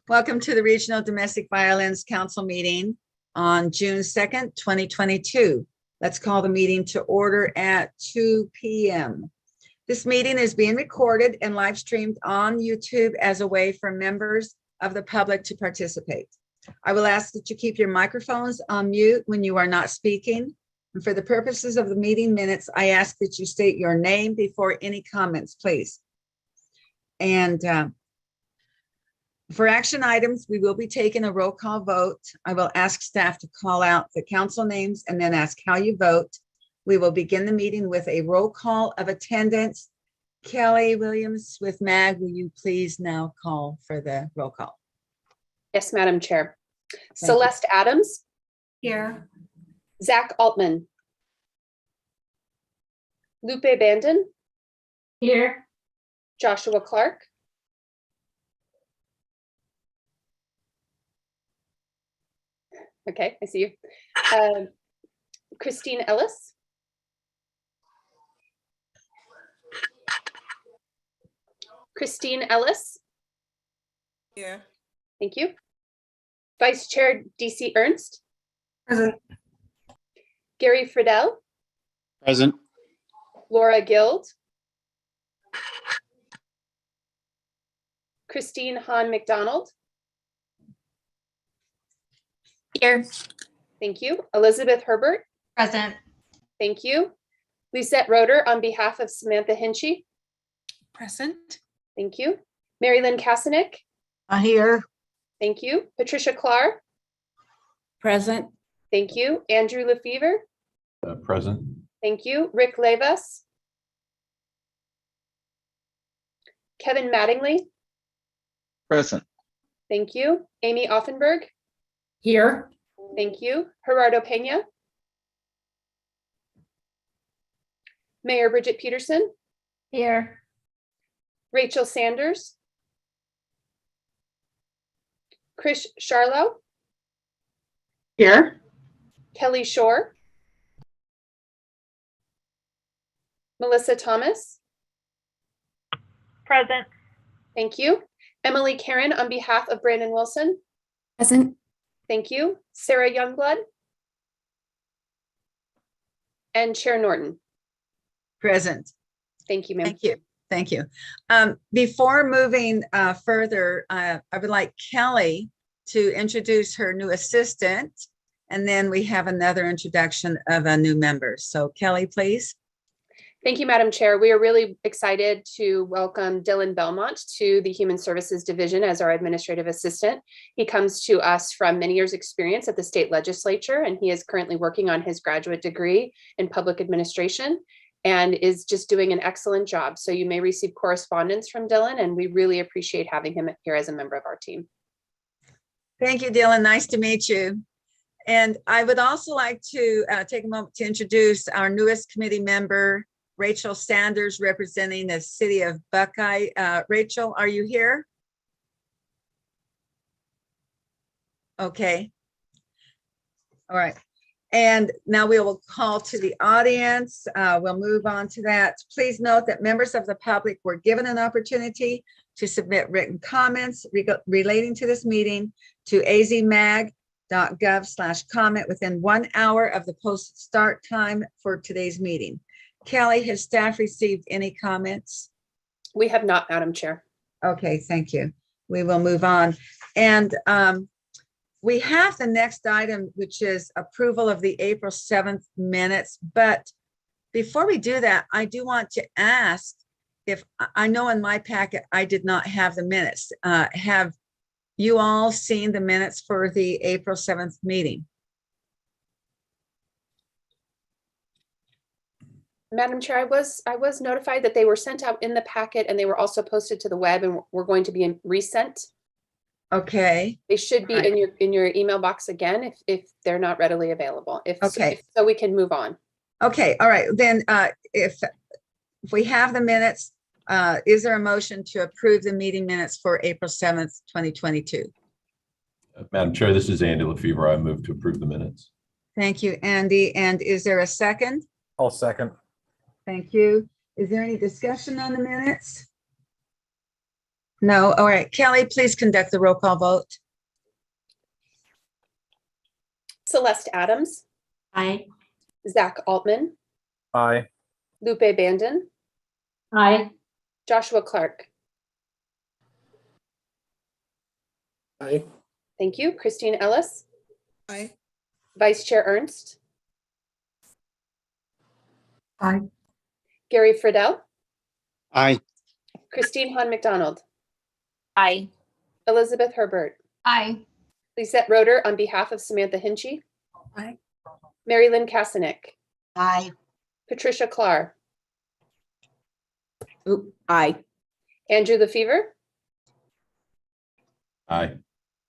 Welcome to the Regional Domestic Violence Council meeting on June 2nd, 2022. Let's call the meeting to order at 2 p.m. This meeting is being recorded and live streamed on YouTube as a way for members of the public to participate. I will ask that you keep your microphones on mute when you are not speaking. And for the purposes of the meeting minutes, I ask that you state your name before any comments, please. And for action items, we will be taking a roll call vote. I will ask staff to call out the council names and then ask how you vote. We will begin the meeting with a roll call of attendance. Kelly Williams with MAG, will you please now call for the roll call? Yes, Madam Chair. Thank Celeste Adams. Here. Zach Altman. Lupe Bandon. Here. Joshua Clark. Okay, I see you. Christine Ellis. Christine Ellis. Here. Thank you. Vice Chair DC Ernst. Present. Gary Friedel. Present. Laura Guild. Christine Hahn McDonald. Here. Thank you. Elizabeth Herbert. Present. Thank you. Lisette Roeder on behalf of Samantha Hinchy. Present. Thank you. Mary Lynn Kasanick. Here. Thank you. Patricia Klar. Present. Thank you. Andrew Lefevre. Present. Thank you. Rick Levas. Kevin Mattingly. Present. Thank you. Amy Offenberg. Here. Thank you. Gerardo Pena. Mayor Bridget Peterson. Here. Rachel Sanders. Chris Charlo. Here. Kelly Shore. Melissa Thomas. Present. Thank you. Emily Karen on behalf of Brandon Wilson. Present. Thank you. Sarah Youngblood. And Chair Norton. Present. Thank you, ma'am. Thank you. Thank you. Before moving further, I would like Kelly to introduce her new assistant, and then we have another introduction of a new member. So Kelly, please. Thank you, Madam Chair. We are really excited to welcome Dylan Belmont to the Human Services Division as our administrative assistant. He comes to us from many years' experience at the state legislature, and he is currently working on his graduate degree in public administration and is just doing an excellent job. So you may receive correspondence from Dylan, and we really appreciate having him here as a member of our team. Thank you, Dylan. Nice to meet you. And I would also like to take a moment to introduce our newest committee member, Rachel Sanders, representing the city of Buckeye. Rachel, are you here? Okay. All right. And now we will call to the audience. We'll move on to that. Please note that members of the public were given an opportunity to submit written comments relating to this meeting to azmag.gov/comment within 1 hour of the posted start time for today's meeting. Kelly, has staff received any comments? We have not, Madam Chair. Okay, thank you. We will move on. And we have the next item, which is approval of the April 7th minutes. But before we do that, I do want to ask if I know in my packet, I did not have the minutes. Have you all seen the minutes for the April 7th meeting? Madam Chair, I was notified that they were sent out in the packet and they were also posted to the web and were going to be resent. Okay. They should be in your email box again if they're not readily available. If so, we can move on. Okay. All right. Then if we have the minutes, is there a motion to approve the meeting minutes for April 7th, 2022? Madam Chair, this is Andy Lefevre. I move to approve the minutes. Thank you, Andy. And is there a second? I'll second. Thank you. Is there any discussion on the minutes? No, all right. Kelly, please conduct the roll call vote. Celeste Adams, Aye. Zach Altman, Aye. Lupe Bandon, Aye. Joshua Clark. Aye. Thank you. Christine Ellis, Aye. Vice Chair Ernst, Aye. Gary Friedel, Aye. Christine Hahn McDonald, Aye. Elizabeth Herbert, Aye. Lisette Roeder on behalf of Samantha Hinchy, Aye. Mary Lynn Kasanik, Aye. Patricia Klar, Aye. Andrew LaFever, Aye.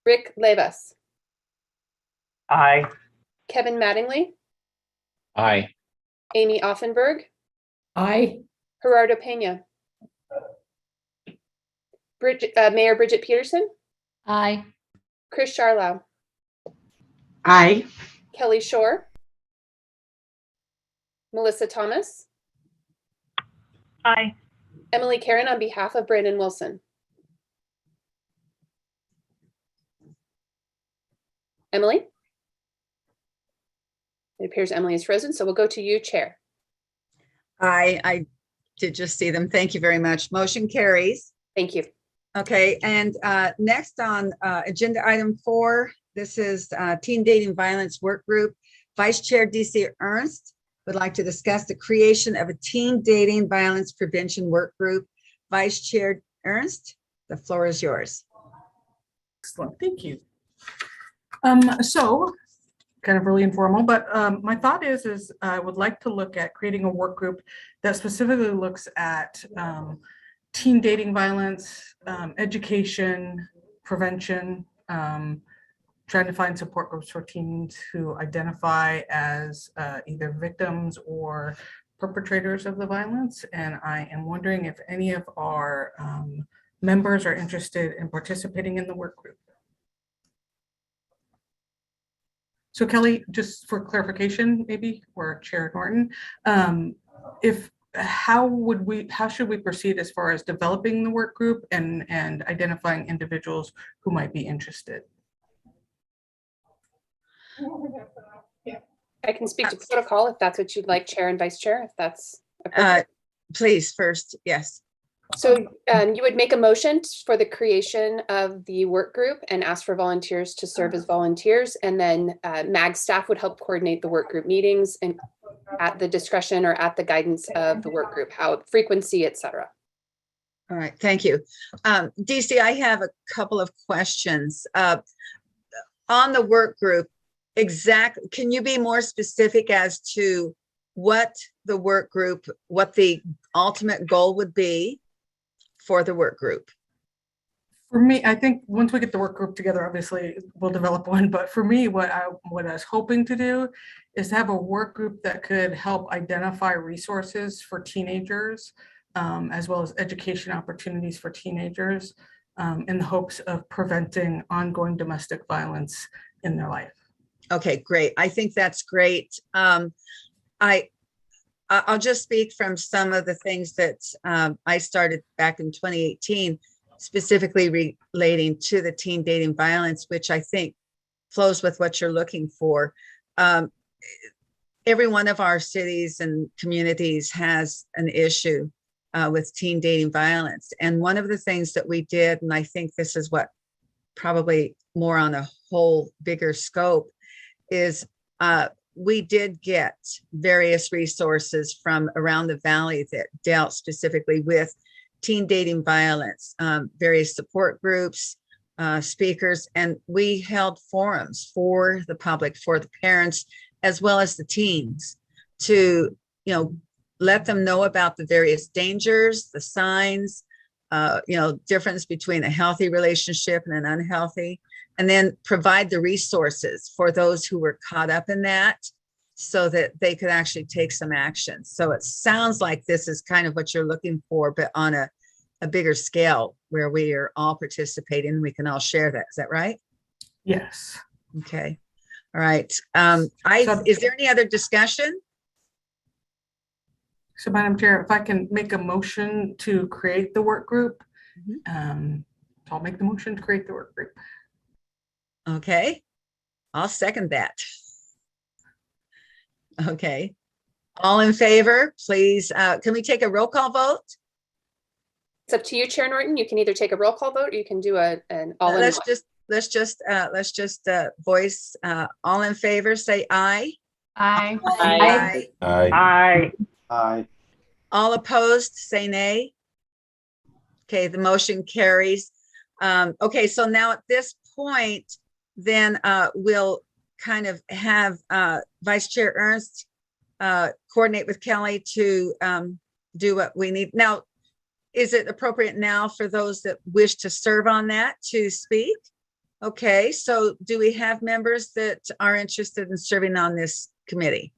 Rick Levas, Aye. Kevin Mattingly, Aye. Amy Offenberg, Aye. Gerardo Pena, Mayor Bridget Peterson, Aye. Chris Charlow, Aye. Kelly Shore, Melissa Thomas, Aye. Emily Karen on behalf of Brandon Wilson. Emily? It appears Emily is frozen, so we'll go to you, Chair. I did just see them. Thank you very much. Motion carries. Thank you. Okay, and next on agenda item 4, this is Teen Dating Violence Work Group. Vice Chair DC Ernst would like to discuss the creation of a teen dating violence prevention work group. Vice Chair Ernst, the floor is yours. Excellent, thank you. So kind of really informal, but my thought is I would like to look at creating a work group that specifically looks at teen dating violence, education, prevention, trying to find support groups for teens who identify as either victims or perpetrators of the violence. And I am wondering if any of our members are interested in participating in the work group. So Kelly, just for clarification, maybe, or Chair Norton, how should we proceed as far as developing the work group and identifying individuals who might be interested? I can speak to protocol if that's what you'd like, Chair and Vice Chair, if that's appropriate. Please, first, yes. So you would make a motion for the creation of the work group and ask for volunteers to serve as volunteers. And then MAG staff would help coordinate the work group meetings and at the discretion or at the guidance of the work group, how frequency, et cetera. All right, thank you. DC, I have a couple of questions. On the work group, exactly, can you be more specific as to what the work group, what the ultimate goal would be for the work group? For me, I think once we get the work group together, obviously we'll develop one. But for me, what I was hoping to do is to have a work group that could help identify resources for teenagers, as well as education opportunities for teenagers, in the hopes of preventing ongoing domestic violence in their life. Okay, great. I think that's great. I'll just speak from some of the things that I started back in 2018, specifically relating to the teen dating violence, which I think flows with what you're looking for. Every one of our cities and communities has an issue with teen dating violence. And one of the things that we did, and I think this is what probably more on a whole bigger scope, is we did get various resources from around the valley that dealt specifically with teen dating violence, various support groups, speakers, and we held forums for the public, for the parents, as well as the teens, to let them know about the various dangers, the signs, difference between a healthy relationship and an unhealthy, and then provide the resources for those who were caught up in that so that they could actually take some action. So it sounds like this is kind of what you're looking for, but on a bigger scale where we are all participating and we can all share that. Is that right? Yes. Okay. All right. Is there any other discussion? So Madam Chair, if I can make a motion to create the work group So I'll make the motion to create the work group. Okay, I'll second that. Okay, all in favor, please, can we take a roll call vote? It's up to you, Chair Norton. You can either take a roll call vote or you can do an all in Let's one. just voice, all in favor, say aye. Aye. Aye. Aye. Aye. All opposed, say nay. Okay, the motion carries. Okay, so now at this point, then we'll kind of have Vice Chair Ernst coordinate with Kelly to do what we need. Now, is it appropriate now for those that wish to serve on that to speak? Okay, so do we have members that are interested in serving on this committee?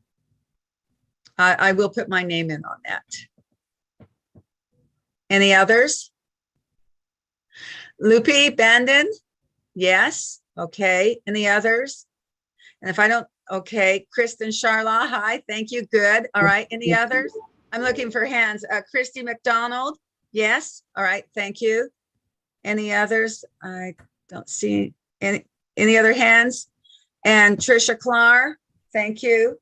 I will put my name in on that. Any others? Lupi, Bandon? Yes, okay. Any others? And if I don't, okay, Kristen Charla, hi, thank you, good. All right, any others? I'm looking for hands. Christy McDonald, yes, all right, thank you. Any others? I don't see any other hands. And Trisha Klar, thank you.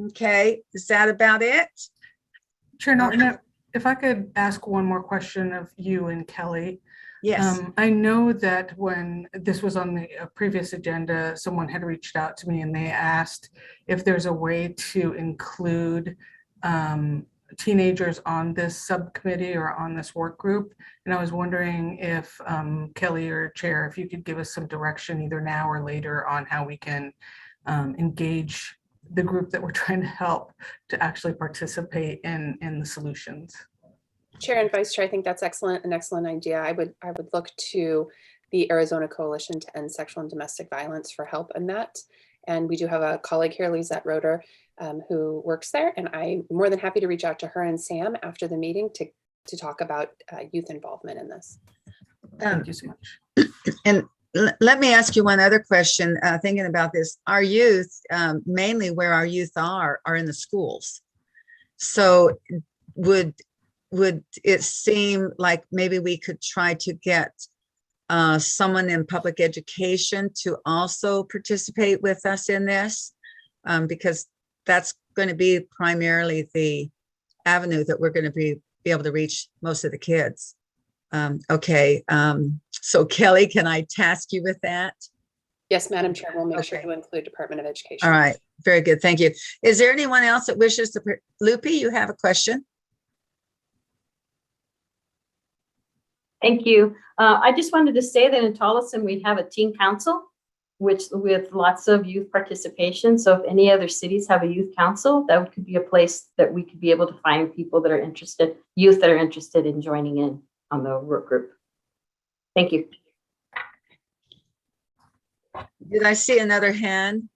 Okay, is that about it? Chair Norton, if I could ask one more question of you and Kelly. Yes. I know that when this was on the previous agenda, someone had reached out to me and they asked if there's a way to include teenagers on this subcommittee or on this work group. And I was wondering if Kelly or Chair, if you could give us some direction either now or later on how we can engage the group that we're trying to help to actually participate in the solutions. Chair and Vice Chair, I think that's an excellent idea. I would look to the Arizona Coalition to End Sexual and Domestic Violence for help in that. And we do have a colleague here, Lisette Roeder, who works there. And I'm more than happy to reach out to her and Sam after the meeting to talk about youth involvement in this. Thank you so much. And let me ask you one other question, thinking about this. Our youth, mainly where our youth are in the schools. So would it seem like maybe we could try to get someone in public education to also participate with us in this? Because that's going to be primarily the avenue that we're going to be able to reach most of the kids. Okay, so Kelly, can I task you with that? Yes, Madam Chair, we'll make sure to include Department of Education. All right, very good, thank you. Is there anyone else that wishes to, Lupi, you have a question? Thank you. I just wanted to say that in Tolleson, we have a teen council, which with lots of youth participation. So if any other cities have a youth council, that could be a place that we could be able to find people that are interested, youth that are interested in joining in on the work group. Thank you. Did I see another hand?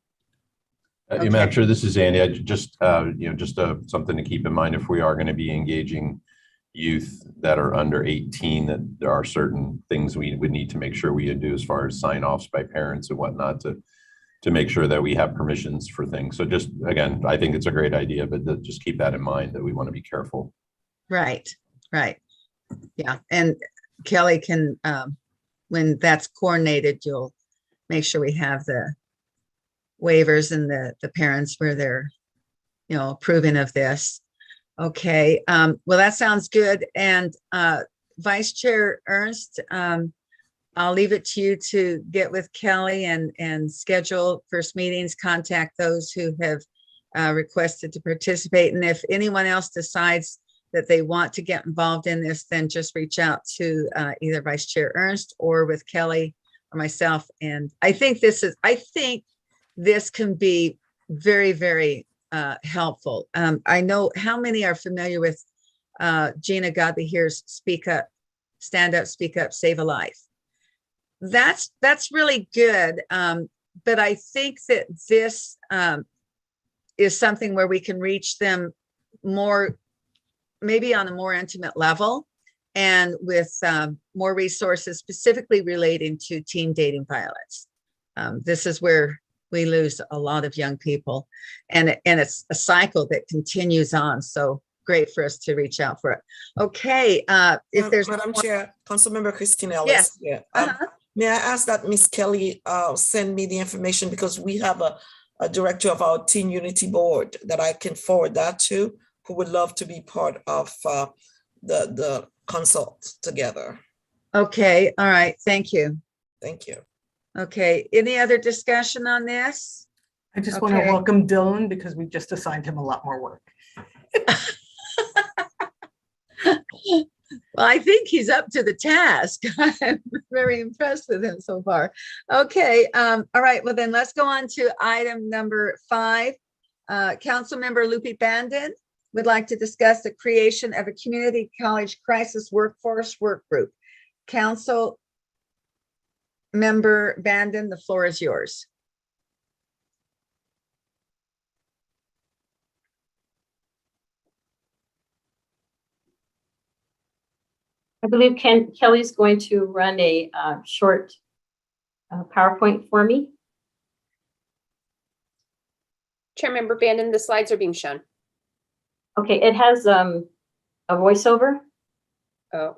Okay. Madam Chair, this is Andy. I just, something to keep in mind if we are going to be engaging youth that are under 18, that there are certain things we would need to make sure we do as far as sign-offs by parents and whatnot to make sure that we have permissions for things. So just, again, I think it's a great idea, but just keep that in mind that we want to be careful. Right. Yeah, and Kelly can, when that's coordinated, you'll make sure we have the waivers and the parents where they're, approving of this. Okay, well, that sounds good. And Vice Chair Ernst, I'll leave it to you to get with Kelly and schedule first meetings, contact those who have requested to participate. And if anyone else decides that they want to get involved in this, then just reach out to either Vice Chair Ernst or with Kelly or myself. And I think this can be very, very helpful. I know how many are familiar with Gina Godley here's Speak Up, Stand Up, Speak Up, Save a Life. That's really good. But I think that this is something where we can reach them more, maybe on a more intimate level and with more resources specifically relating to teen dating violence. This is where we lose a lot of young people, and it's a cycle that continues on. So great for us to reach out for it. Okay, if there's. Madam Chair, Councilmember Christine Ellis. Yes. Yeah. Uh-huh. May I ask that Ms. Kelly send me the information, because we have a director of our Teen Unity Board that I can forward that to, who would love to be part of the consult together. Okay, all right, thank you. Thank you. Okay, any other discussion on this? I just want to Okay. welcome Dylan because we just assigned him a lot more work. Well, I think he's up to the task. I'm very impressed with him so far. Okay, all right, well then let's go on to item number 5. Councilmember Lupe Bandon would like to discuss the creation of a community college crisis workforce work group. Council Member Bandon, the floor is yours. I believe Kelly's going to run a short PowerPoint for me. Chairmember Bandon, the slides are being shown. Okay, it has a voiceover. Oh.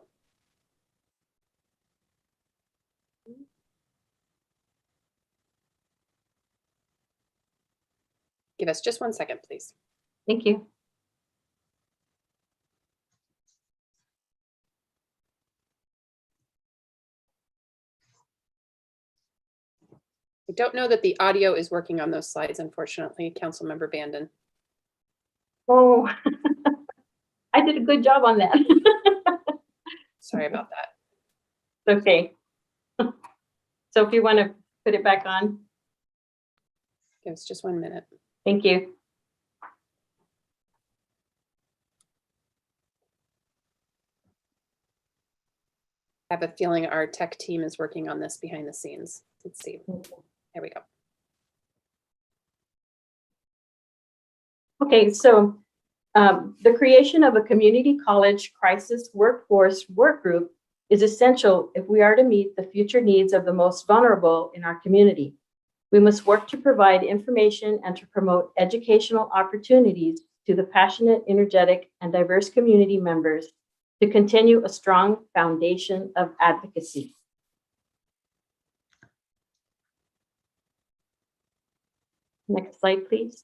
Give us just 1 second, please. Thank you. I don't know that the audio is working on those slides, unfortunately, Councilmember Bandon. Oh, I did a good job on that. Sorry about that. Okay. So if you want to put it back on, Give us just 1 minute. thank you. I have a feeling our tech team is working on this behind the scenes. Let's see. There we go. Okay, so the creation of a community college crisis workforce work group is essential if we are to meet the future needs of the most vulnerable in our community. We must work to provide information and to promote educational opportunities to the passionate, energetic, and diverse community members to continue a strong foundation of advocacy. Next slide, please.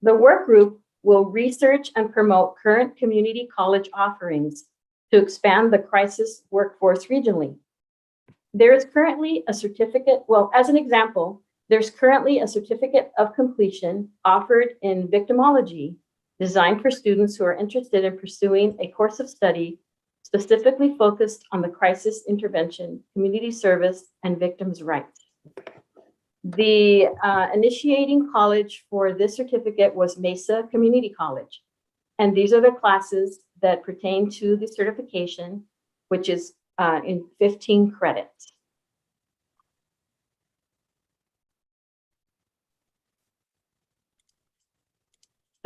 The work group will research and promote current community college offerings to expand the crisis workforce regionally. There is currently a certificate, well, as an example, there's currently a certificate of completion offered in victimology designed for students who are interested in pursuing a course of study specifically focused on the crisis intervention, community service, and victims' rights. The initiating college for this certificate was Mesa Community College. And these are the classes that pertain to the certification, which is in 15 credits.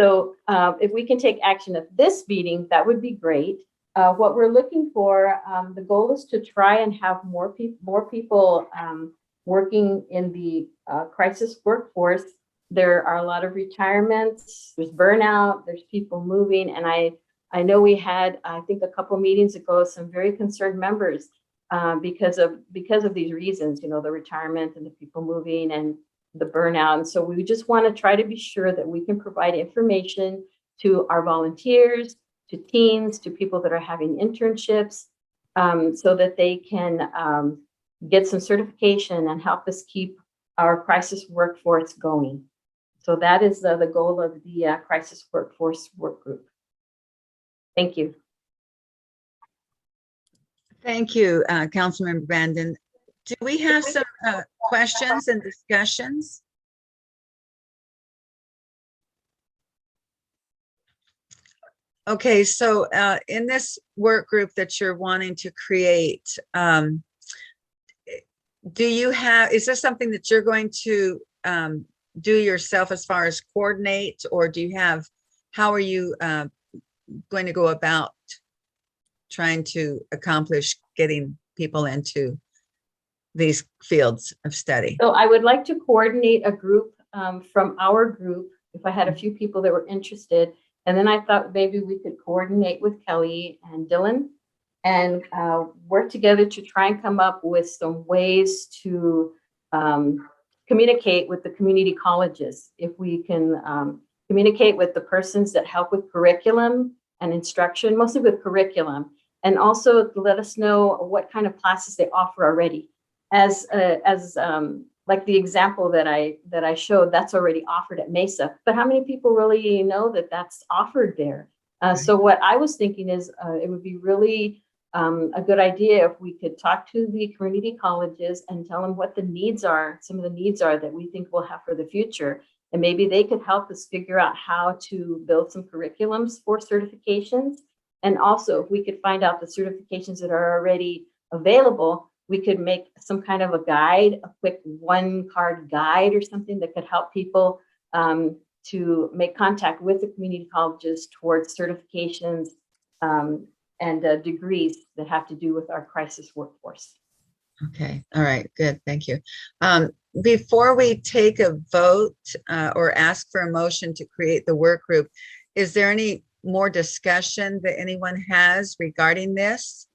So if we can take action at this meeting, that would be great. What we're looking for, the goal is to try and have more people working in the crisis workforce. There are a lot of retirements, there's burnout, there's people moving. And I know we had, I think a couple meetings ago, some very concerned members because of these reasons, you know, the retirement and the people moving and the burnout. And so we just want to try to be sure that we can provide information to our volunteers, to teens, to people that are having internships, so that they can get some certification and help us keep our crisis workforce going. So that is the goal of the crisis workforce work group. Thank you. Thank you, Councilmember Bandon. Do we have some questions and discussions? Okay, so in this work group that you're wanting to create, do you have, is this something that you're going to do yourself as far as coordinate, or do you have, how are you going to go about trying to accomplish getting people into these fields of study? So I would like to coordinate a group from our group if I had a few people that were interested. And then I thought maybe we could coordinate with Kelly and Dylan and work together to try and come up with some ways to communicate with the community colleges. If we can communicate with the persons that help with curriculum and instruction, mostly with curriculum, and also let us know what kind of classes they offer already. As like the example that I showed, that's already offered at Mesa, but how many people really know that that's offered there? So what I was thinking is it would be really a good idea if we could talk to the community colleges and tell them what the needs are, some of the needs are that we think we'll have for the future. And maybe they could help us figure out how to build some curriculums for certifications. And also, if we could find out the certifications that are already available, we could make some kind of a guide, a quick one-card guide or something that could help people to make contact with the community colleges towards certifications and degrees that have to do with our crisis workforce. Okay, all right, good, thank you. Before we take a vote or ask for a motion to create the work group, is there any more discussion that anyone has regarding this?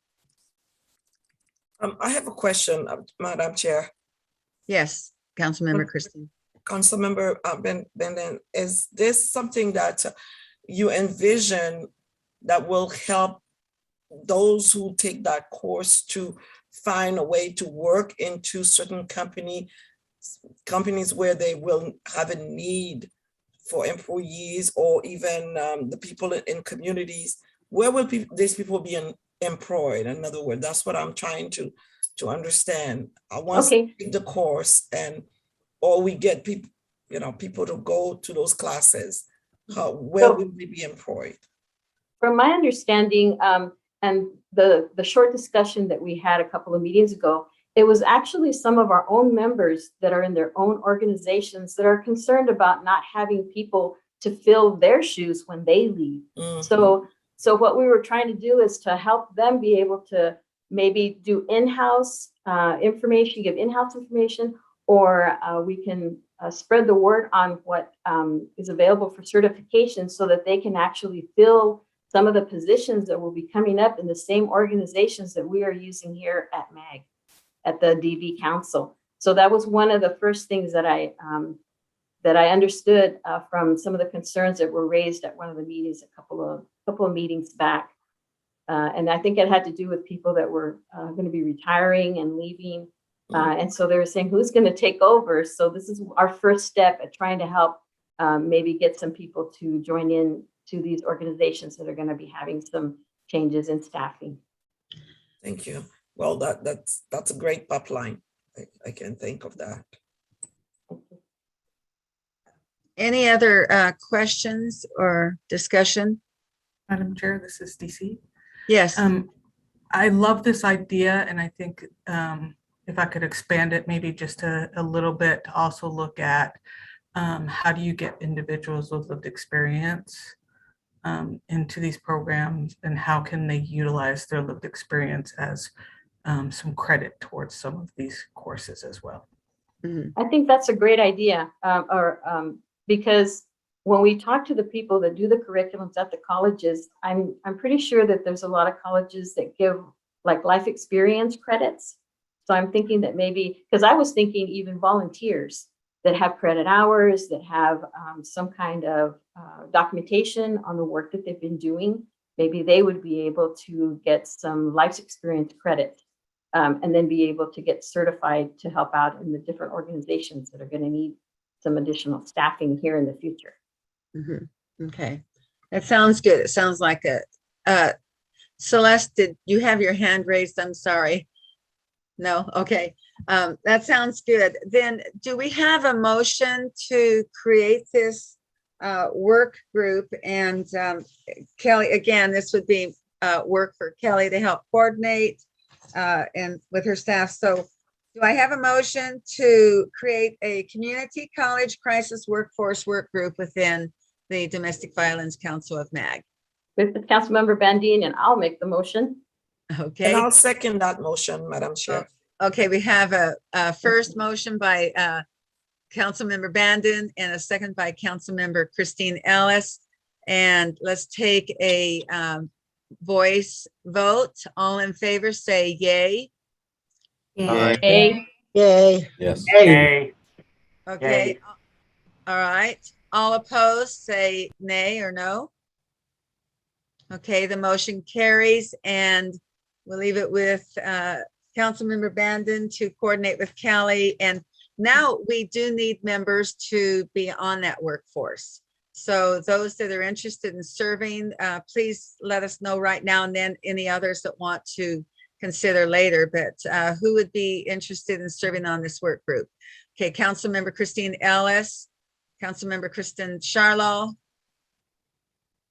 I have a question, Madam Chair. Yes, Councilmember Christine. Councilmember Benden, is this something that you envision that will help those who take that course to find a way to work into certain companies where they will have a need for employees, or even the people in communities? Where will these people be employed? In other words, that's what I'm trying to understand. I want to take the course, or we get people, people to go to those classes. Where will they be employed? From my understanding, and the short discussion that we had a couple of meetings ago, it was actually some of our own members that are in their own organizations that are concerned about not having people to fill their shoes when they leave. Mm-hmm. So what we were trying to do is to help them be able to maybe do in-house information, give in-house information, or we can spread the word on what is available for certification so that they can actually fill some of the positions that will be coming up in the same organizations that we are using here at MAG, at the DV Council. So that was one of the first things that I understood from some of the concerns that were raised at one of the meetings a couple of meetings back. And I think it had to do with people that were going to be retiring and leaving. And so they were saying, who's going to take over? So this is our first step at trying to help maybe get some people to join in to these organizations that are going to be having some changes in staffing. Thank you. Well, that's a great pipeline. I can think of that. Any other questions or discussion? Madam Chair, this is DC. Yes. I love this idea, and I think if I could expand it maybe just a little bit to also look at how do you get individuals with lived experience into these programs, and how can they utilize their lived experience as some credit towards some of these courses as well. Mm-hmm. I think that's a great idea, because when we talk to the people that do the curriculums at the colleges, I'm pretty sure that there's a lot of colleges that give like life experience credits. So I'm thinking that maybe, because I was thinking even volunteers that have credit hours, that have some kind of documentation on the work that they've been doing, maybe they would be able to get some life experience credit and then be able to get certified to help out in the different organizations that are going to need some additional staffing here in the future. Mm-hmm. Okay, that sounds good. It sounds like Celeste, did you have your hand raised? I'm sorry. No, okay. That sounds good. Then do we have a motion to create this work group? And Kelly, again, this would be work for Kelly to help coordinate and with her staff. So do I have a motion to create a community college crisis workforce work group within the Domestic Violence Council of MAG? This is Councilmember Bandine, and I'll make the motion. Okay. And I'll second that motion, Madam Chair. Okay, we have a first motion by Councilmember Bandon and a second by Councilmember Christine Ellis. And let's take a voice vote. All in favor, say yay. Yay. Yay. Yes. Yay. Okay. All right. All opposed, say nay or no. Okay, the motion carries, and we'll leave it with Councilmember Bandon to coordinate with Callie. And now we do need members to be on that workforce. So those that are interested in serving, please let us know right now, and then any others that want to consider later. But who would be interested in serving on this work group? Okay, Councilmember Christine Ellis, Councilmember Kristen Charlo.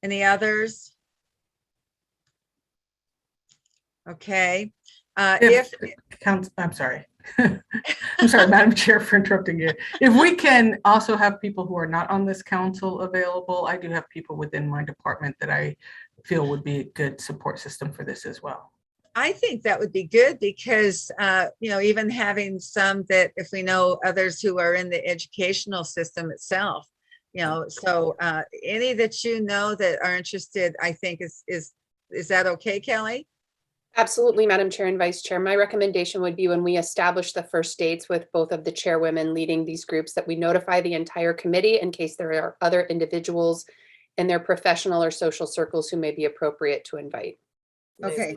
Any others? Okay. I'm sorry. I'm sorry, Madam Chair, for interrupting you. If we can also have people who are not on this council available, I do have people within my department that I feel would be a good support system for this as well. I think that would be good because, even having some that if we know others who are in the educational system itself, so any that you know that are interested, I think is that okay, Kelly? Absolutely, Madam Chair and Vice Chair. My recommendation would be when we establish the first dates with both of the chairwomen leading these groups, that we notify the entire committee in case there are other individuals in their professional or social circles who may be appropriate to invite. Okay.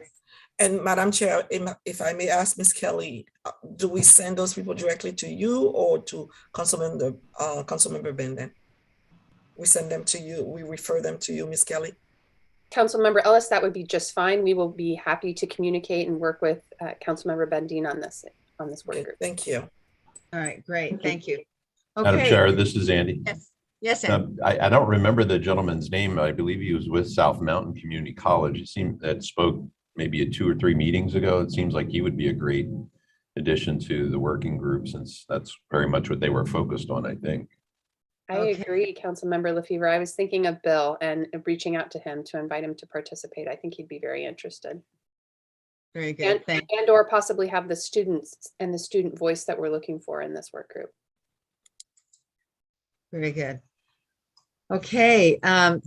And Madam Chair, if I may ask Ms. Kelly, do we send those people directly to you or to Councilmember Bandon? We send them to you, we refer them to you, Ms. Kelly? Councilmember Ellis, that would be just fine. We will be happy to communicate and work with Councilmember Bandine on this work Okay, group. thank you. All right, great. Thank you. Madam Okay. Chair, this is Andy. Yes. Yes, Andy. I don't remember the gentleman's name. I believe he was with South Mountain Community College. It seemed that spoke maybe 2 or 3 meetings ago. It seems like he would be a great addition to the working group, since that's very much what they were focused on, I think. I Okay. agree, Councilmember Lefevre. I was thinking of Bill and reaching out to him to invite him to participate. I think he'd be very interested. Very good. Thank And or possibly have the students and the student voice that we're looking for in this work group. Very good. Okay,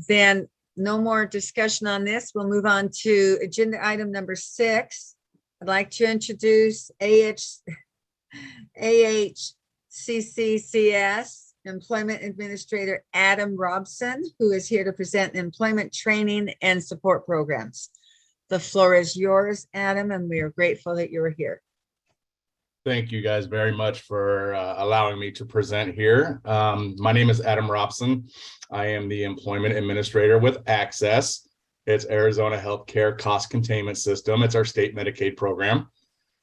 then no more discussion on this. We'll move on to agenda item number 6. I'd like to introduce AHCCCS Employment Administrator Adam Robson, who is here to present employment training and support programs. The floor is yours, Adam, and we are grateful that you're here. Thank you guys very much for allowing me to present here. My name is Adam Robson. I am the Employment Administrator with Access. It's Arizona Healthcare Cost Containment System. It's our state Medicaid program.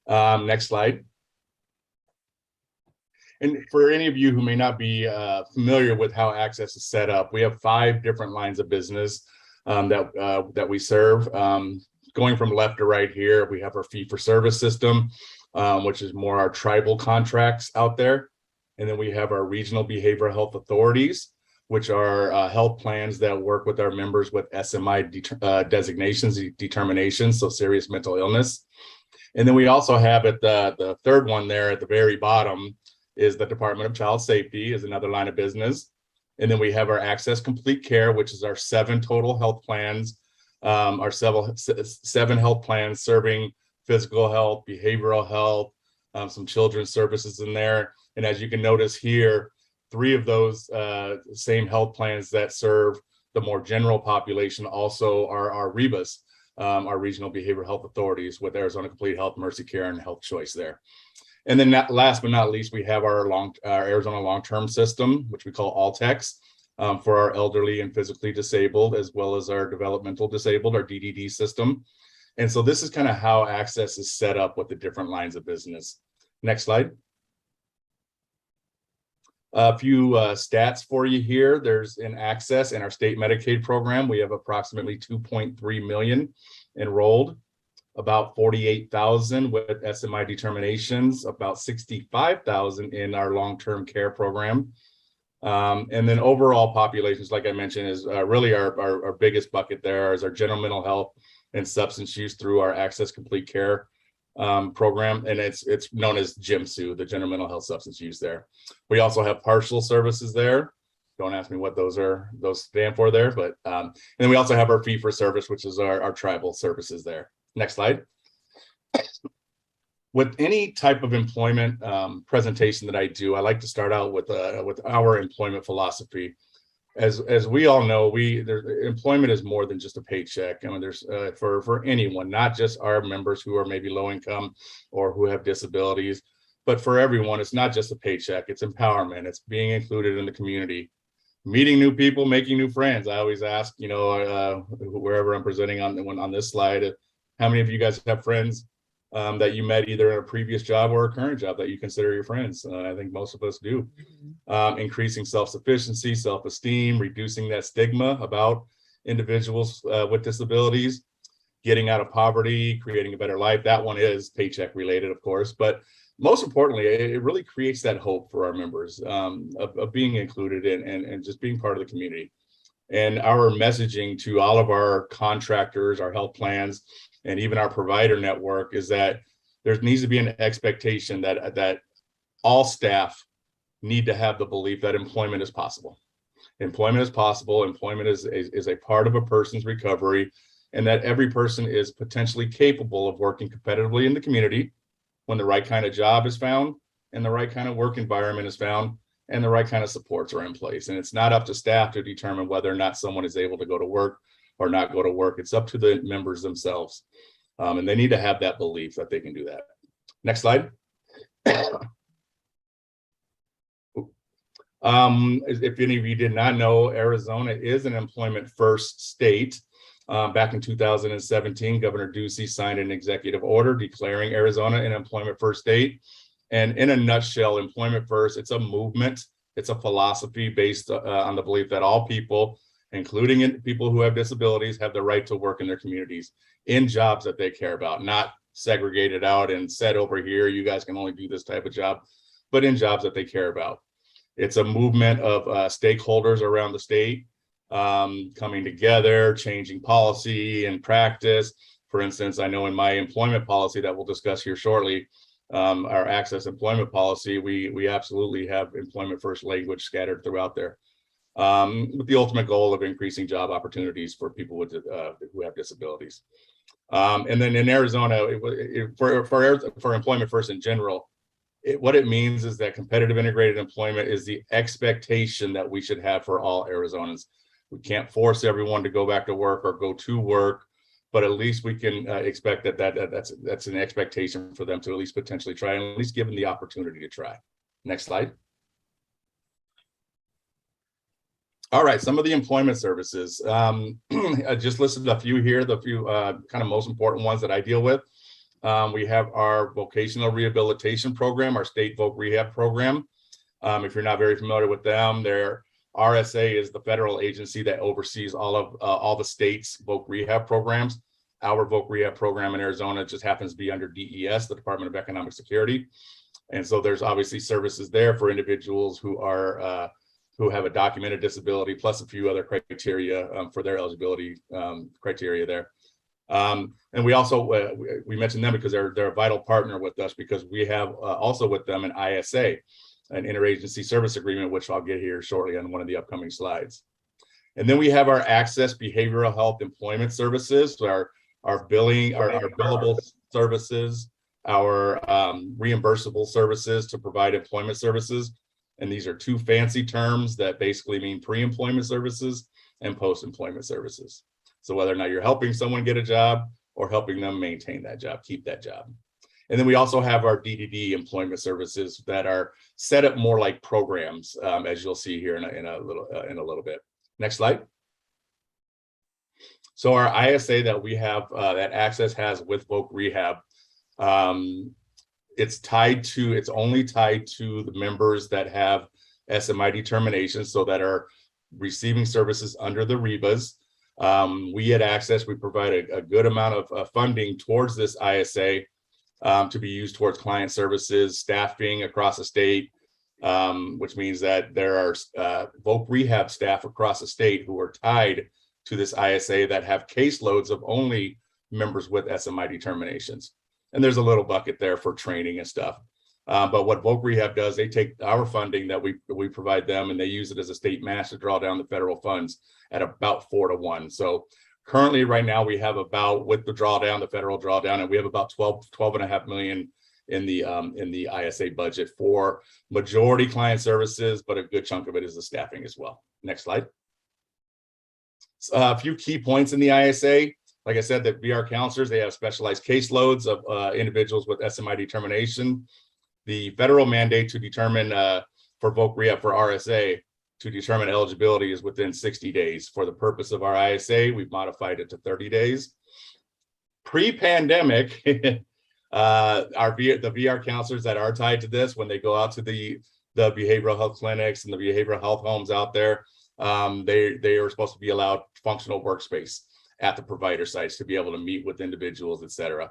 Next slide. And for any of you who may not be familiar with how Access is set up, we have 5 different lines of business that we serve. Going from left to right here, we have our fee-for-service system, which is more our tribal contracts out there. And then we have our regional behavioral health authorities, which are health plans that work with our members with SMI determinations, so serious mental illness. And then we also have the third one there at the very bottom is the Department of Child Safety, is another line of business. And then we have our Access Complete Care, which is our 7 total health plans, our 7 health plans serving physical health, behavioral health, some children's services in there. And as you can notice here, 3 of those same health plans that serve the more general population also are our RBHA, our regional behavioral health authorities, with Arizona Complete Health, Mercy Care, and Health Choice there. And then last but not least, we have our Arizona long-term system, which we call All-Tex, for our elderly and physically disabled, as well as our developmental disabled, our DDD system. And so this is kind of how Access is set up with the different lines of business. Next slide. A few stats for you here. There's in Access in our state Medicaid program, we have approximately 2.3 million enrolled, about 48,000 with SMI determinations, about 65,000 in our long-term care program. And then overall populations, like I mentioned, is really our biggest bucket there is our general mental health and substance use through our Access Complete Care program, and it's known as GMSU, the General Mental Health Substance Use there. We also have partial services there. Don't ask me what those stand for there, but and then we also have our fee for service, which is our tribal services there. Next slide. With any type of employment presentation that I do, I like to start out with our employment philosophy. As we all know, employment is more than just a paycheck. I mean, there's for anyone, not just our members who are maybe low income or who have disabilities, but for everyone, it's not just a paycheck. It's empowerment. It's being included in the community, meeting new people, making new friends. I always ask, wherever I'm presenting on this slide, how many of you guys have friends that you met either in a previous job or a current job that you consider your friends? I think most of us do. Increasing self-sufficiency, self-esteem, reducing that stigma about individuals with disabilities, getting out of poverty, creating a better life. That one is paycheck related, of course, but most importantly, it really creates that hope for our members of being included and just being part of the community. And our messaging to all of our contractors, our health plans, and even our provider network is that there needs to be an expectation that all staff need to have the belief that employment is possible. Employment is possible. Employment is a part of a person's recovery, and that every person is potentially capable of working competitively in the community when the right kind of job is found and the right kind of work environment is found and the right kind of supports are in place. And it's not up to staff to determine whether or not someone is able to go to work or not go to work. It's up to the members themselves. And they need to have that belief that they can do that. Next slide. If any of you did not know, Arizona is an employment first state. Back in 2017, Governor Ducey signed an executive order declaring Arizona an employment first state. And in a nutshell, employment first, it's a movement, it's a philosophy based on the belief that all people, including people who have disabilities, have the right to work in their communities in jobs that they care about, not segregated out and said over here, you guys can only do this type of job, but in jobs that they care about. It's a movement of stakeholders around the state coming together, changing policy and practice. For instance, I know in my employment policy that we'll discuss here shortly, our access employment policy, we absolutely have employment first language scattered throughout there, with the ultimate goal of increasing job opportunities for people with who have disabilities. And then in Arizona, for employment first in general, what it means is that competitive integrated employment is the expectation that we should have for all Arizonans. We can't force everyone to go back to work or go to work, but at least we can expect that's an expectation for them to at least potentially try and at least give them the opportunity to try. Next slide. All right, some of the employment services. I just listed a few here, the few kind of most important ones that I deal with. We have our vocational rehabilitation program, our state voc rehab program. If you're not very familiar with them, their RSA is the federal agency that oversees all the state's voc rehab programs. Our voc rehab program in Arizona just happens to be under DES, the Department of Economic Security. And so there's obviously services there for individuals who have a documented disability, plus a few other criteria for their eligibility criteria there. And we also, we mentioned them because they're a vital partner with us, because we have also with them an ISA, an Interagency Service Agreement, which I'll get here shortly on one of the upcoming slides. And then we have our Access Behavioral Health Employment Services, our billing, our billable services, our reimbursable services to provide employment services. And these are two fancy terms that basically mean pre-employment services and post-employment services. So whether or not you're helping someone get a job or helping them maintain that job, keep that job. And then we also have our DDD Employment Services that are set up more like programs, as you'll see here in a little bit. Next slide. So our ISA that we have, that Access has with voc rehab, it's only tied to the members that have SMI determinations, so that are receiving services under the REBAs. We at Access, we provide a good amount of funding towards this ISA to be used towards client services, staffing across the state, which means that there are voc rehab staff across the state who are tied to this ISA that have caseloads of only members with SMI determinations. And there's a little bucket there for training and stuff. But what Voc Rehab does, they take our funding that we provide them and they use it as a state match to draw down the federal funds at about 4-to-1. So currently right now we have about, with the drawdown, the federal drawdown, and we have about 12.5 million in the ISA budget for majority client services, but a good chunk of it is the staffing as well. Next slide. A few key points in the ISA. Like I said, the VR counselors, they have specialized caseloads of individuals with SMI determination. The federal mandate to determine for Voc Rehab for RSA to determine eligibility is within 60 days. For the purpose of our ISA, we've modified it to 30 days. Pre-pandemic, the VR counselors that are tied to this, when they go out to the behavioral health clinics and the behavioral health homes out there, they are supposed to be allowed functional workspace at the provider sites to be able to meet with individuals, et cetera.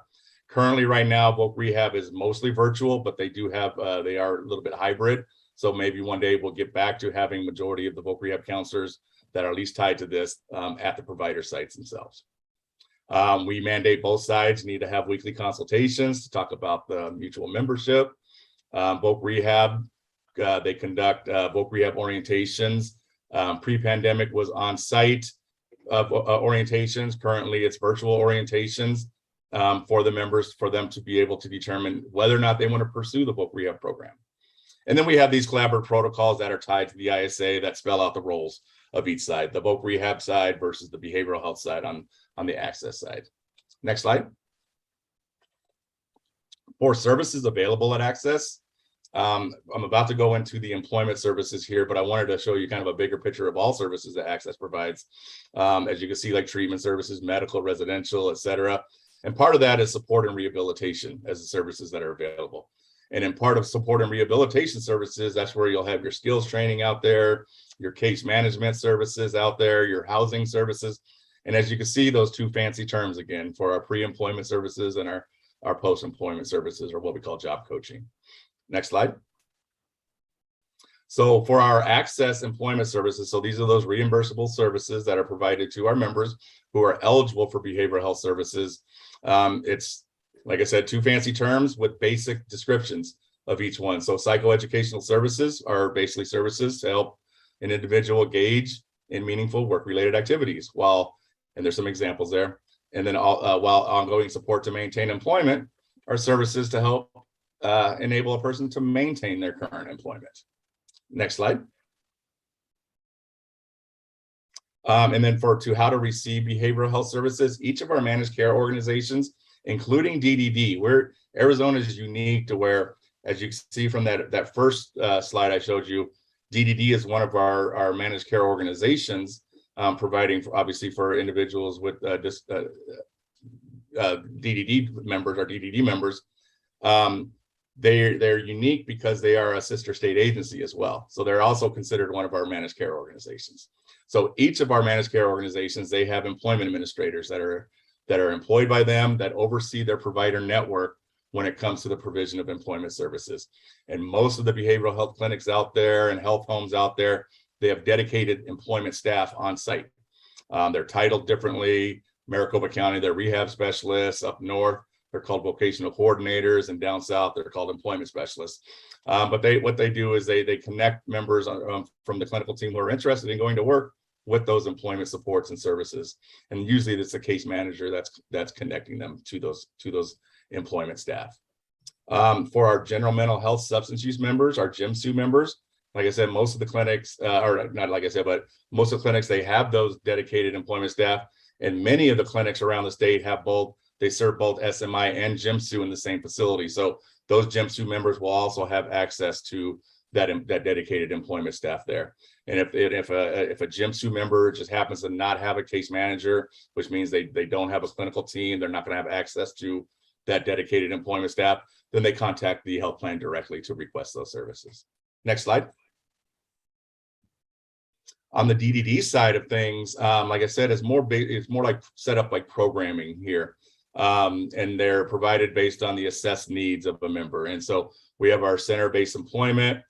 Currently, right now, Voc Rehab is mostly virtual, but they do have, they are a little bit hybrid. So maybe one day we'll get back to having majority of the Voc Rehab counselors that are at least tied to this at the provider sites themselves. We mandate both sides need to have weekly consultations to talk about the mutual membership. Voc Rehab, they conduct Voc Rehab orientations. Pre-pandemic was on-site orientations. Currently, it's virtual orientations for the members, for them to be able to determine whether or not they want to pursue the Voc Rehab program. And then we have these collaborative protocols that are tied to the ISA that spell out the roles of each side, the Voc Rehab side versus the behavioral health side on the access side. Next slide. For services available at Access, I'm about to go into the employment services here, but I wanted to show you kind of a bigger picture of all services that Access provides. As you can see, like treatment services, medical, residential, et cetera. And part of that is support and rehabilitation as the services that are available. And in part of support and rehabilitation services, that's where you'll have your skills training out there, your case management services out there, your housing services. And as you can see, those two fancy terms again for our pre-employment services and our post-employment services, or what we call job coaching. Next slide. So for our Access employment services, so these are those reimbursable services that are provided to our members who are eligible for behavioral health services. It's, like I said, two fancy terms with basic descriptions of each one. So psychoeducational services are basically services to help an individual engage in meaningful work-related activities, and there's some examples there. And then while ongoing support to maintain employment are services to help enable a person to maintain their current employment. Next slide. And then how to receive behavioral health services, each of our managed care organizations, including DDD, Arizona is unique to where, as you can see from that first slide I showed you, DDD is one of our managed care organizations, providing obviously for individuals with DDD members, our DDD members. They're unique because they are a sister state agency as well. So they're also considered one of our managed care organizations. So each of our managed care organizations, they have employment administrators that are employed by them that oversee their provider network when it comes to the provision of employment services. And most of the behavioral health clinics out there and health homes out there, they have dedicated employment staff on site. They're titled differently. Maricopa County, they're rehab specialists. Up north, they're called vocational coordinators, and down south, they're called employment specialists. But what they do is they connect members from the clinical team who are interested in going to work with those employment supports and services. And usually it's a case manager that's connecting them to those employment staff. For our general mental health substance use members, our GYMSU members, like I said, most of the clinics, or not like I said, but most of the clinics, they have those dedicated employment staff. And many of the clinics around the state have they serve both SMI and GYMSU in the same facility. So those GYMSU members will also have access to that dedicated employment staff there. And if a GYMSU member just happens to not have a case manager, which means they don't have a clinical team, they're not going to have access to that dedicated employment staff, then they contact the health plan directly to request those services. Next slide. On the DDD side of things, like I said, it's more like set up like programming here. And they're provided based on the assessed needs of a member. And so we have our center-based employment,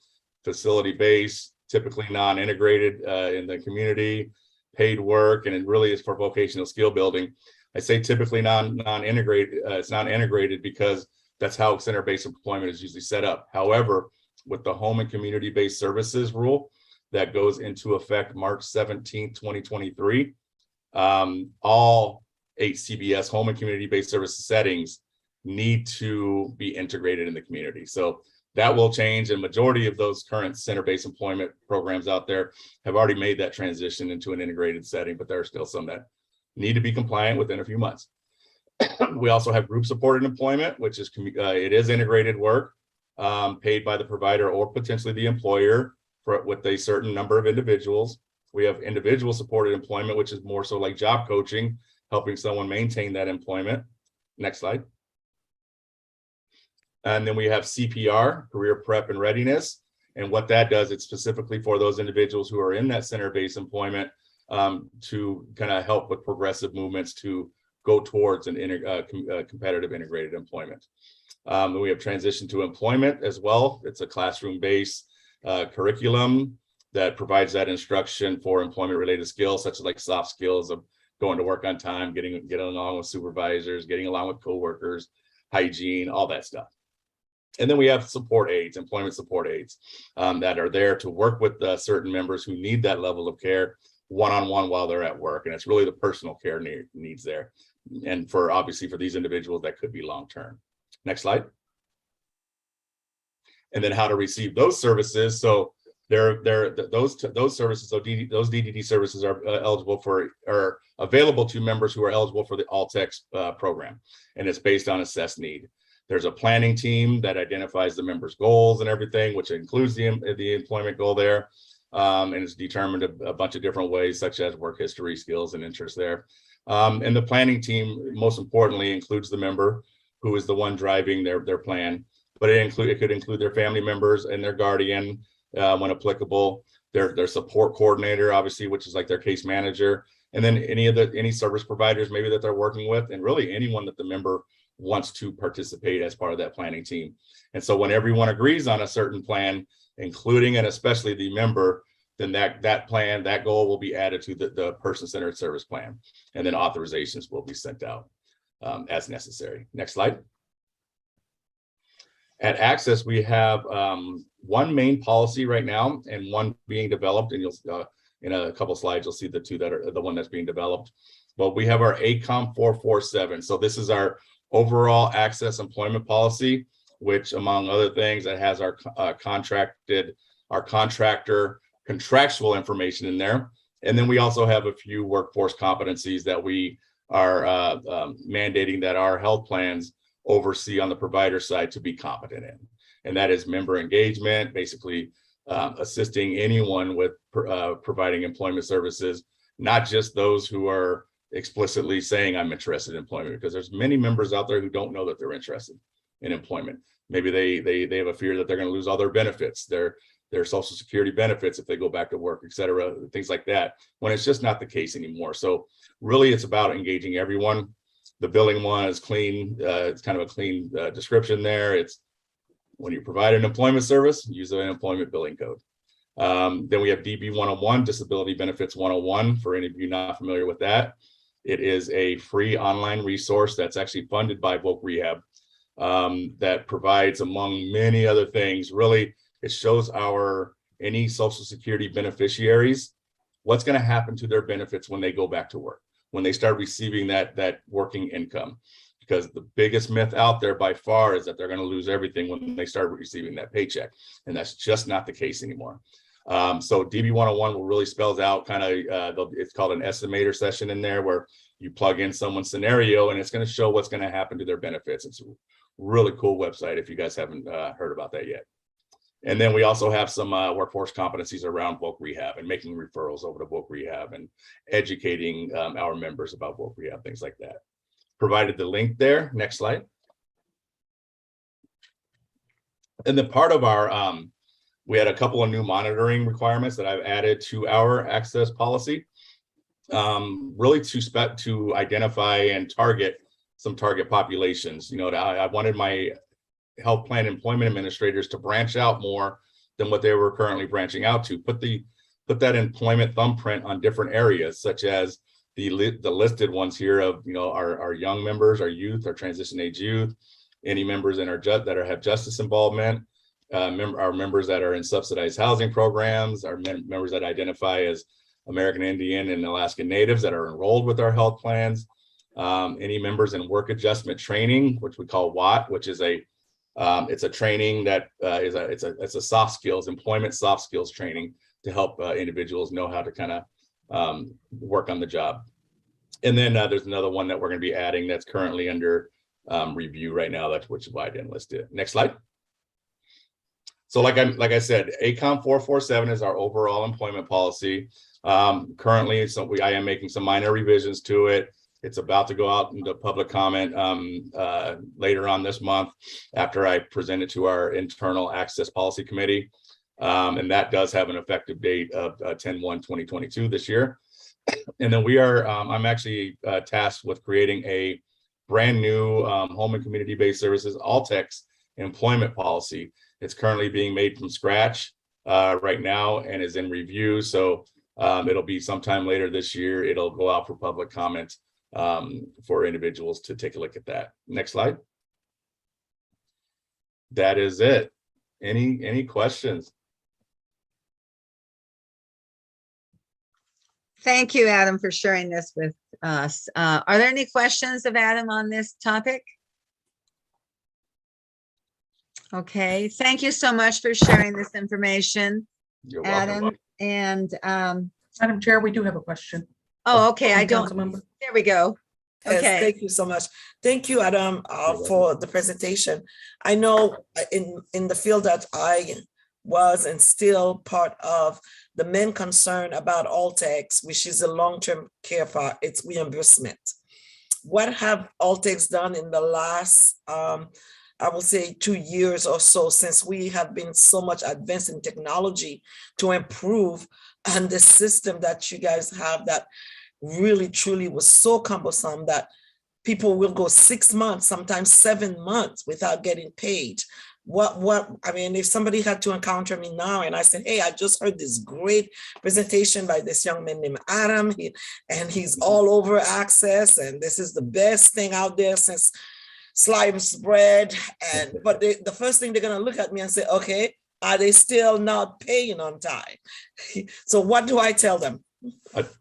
facility-based, typically non-integrated in the community, paid work, and it really is for vocational skill building. I say typically non-integrated. It's not integrated because that's how center-based employment is usually set up. However, with the home and community-based services rule that goes into effect March 17th, 2023, all HCBS home and community-based services settings need to be integrated in the community. So that will change, and majority of those current center-based employment programs out there have already made that transition into an integrated setting, but there are still some that need to be compliant within a few months. We also have group-supported employment, which is it is integrated work paid by the provider or potentially the employer with a certain number of individuals. We have individual supported employment, which is more so like job coaching, helping someone maintain that employment. Next slide. And then we have CPR, career prep and readiness. And what that does, it's specifically for those individuals who are in that center-based employment to kind of help with progressive movements to go towards an competitive integrated employment. We have transition to employment as well. It's a classroom-based curriculum that provides that instruction for employment-related skills, such as like soft skills of going to work on time, getting along with supervisors, getting along with coworkers, hygiene, all that stuff. And then we have support aides, employment support aides that are there to work with certain members who need that level of care one-on-one while they're at work. And it's really the personal care needs there. And obviously for these individuals, that could be long-term. Next slide. And then how to receive those services. So those services, those DDD services are available to members who are eligible for the All-Tex program. And it's based on assessed need. There's a planning team that identifies the members' goals and everything, which includes the employment goal there. And it's determined a bunch of different ways, such as work history, skills, and interests there. And the planning team, most importantly, includes the member who is the one driving their plan. But it could include their family members and their guardian when applicable, their support coordinator, obviously, which is like their case manager, and then any service providers maybe that they're working with, and really anyone that the member wants to participate as part of that planning team. And so when everyone agrees on a certain plan, including and especially the member, then that plan, that goal will be added to the person-centered service plan. And then authorizations will be sent out as necessary. Next slide. At Access, we have one main policy right now and one being developed, and you'll in a couple slides, you'll see the two that are the one that's being developed. But we have our ACOM 447. So this is our overall access employment policy, which among other things, it has our contractor contractual information in there. And then we also have a few workforce competencies that we are mandating that our health plans oversee on the provider side to be competent in. And that is member engagement, basically assisting anyone with providing employment services, not just those who are explicitly saying I'm interested in employment, because there's many members out there who don't know that they're interested in employment. Maybe they have a fear that they're going to lose all their benefits, their Social Security benefits if they go back to work, et cetera, things like that, when it's just not the case anymore. So really it's about engaging everyone. The billing one is clean. It's kind of a clean description there. It's when you provide an employment service, use an employment billing code. Then we have DB 101, Disability Benefits 101, for any of you not familiar with that. It is a free online resource that's actually funded by Voc Rehab that provides, among many other things, really, it shows any Social Security beneficiaries what's going to happen to their benefits when they go back to work, when they start receiving that working income. Because the biggest myth out there by far is that they're going to lose everything when they start receiving that paycheck. And that's just not the case anymore. So DB 101 will really spells out kind of, it's called an estimator session in there, where you plug in someone's scenario and it's going to show what's going to happen to their benefits. It's a really cool website if you guys haven't heard about that yet. And then we also have some workforce competencies around Voc Rehab and making referrals over to Voc Rehab and educating our members about Voc Rehab, things like that. Provided the link there. Next slide. And then part of our, we had a couple of new monitoring requirements that I've added to our access policy, really to identify and target some target populations. You know, I wanted my health plan employment administrators to branch out more than what they were currently branching out to. Put that employment thumbprint on different areas, such as the listed ones here of, our young members, our youth, our transition age youth, any members in our have justice involvement, our members that are in subsidized housing programs, our members that identify as American Indian and Alaskan Natives that are enrolled with our health plans, any members in work adjustment training, which we call WAT, which is it's a training that it's a soft skills, employment soft skills training to help individuals know how to kind of work on the job. And then there's another one that we're going to be adding that's currently under review right now, which is why I didn't list it. Next slide. So like I said, ACOM 447 is our overall employment policy. Currently, I am making some minor revisions to it. It's about to go out into public comment later on this month after I present it to our internal access policy committee. And that does have an effective date of 10/1/2022 this year. And then I'm actually tasked with creating a brand new home and community-based services, all-text employment policy. It's currently being made from scratch right now and is in review. So it'll be sometime later this year. It'll go out for public comment for individuals to take a look at that. Next slide. That is it. Any questions? Thank you, Adam, for sharing this with us. Are there any questions of Adam on this topic? Okay, thank you so much for sharing this information, You're welcome. Adam. And Madam Chair, we do have a question. oh, okay, I don't. Councilmember. There we go. Yes, Okay. thank you so much. Thank you, Adam, for the presentation. I know in the field that I was and still part of, the main concern about Altex, which is a long-term care part, it's reimbursement. What have Altex done in the last, I will say 2 years or so, since we have been so much advanced in technology to improve on the system that you guys have that really truly was so cumbersome that people will go 6 months, sometimes 7 months without getting paid. I mean, if somebody had to encounter me now and I said, hey, I just heard this great presentation by this young man named Adam, and he's all over access, and this is the best thing out there since sliced bread. But the first thing they're going to look at me and say, okay, are they still not paying on time? So what do I tell them?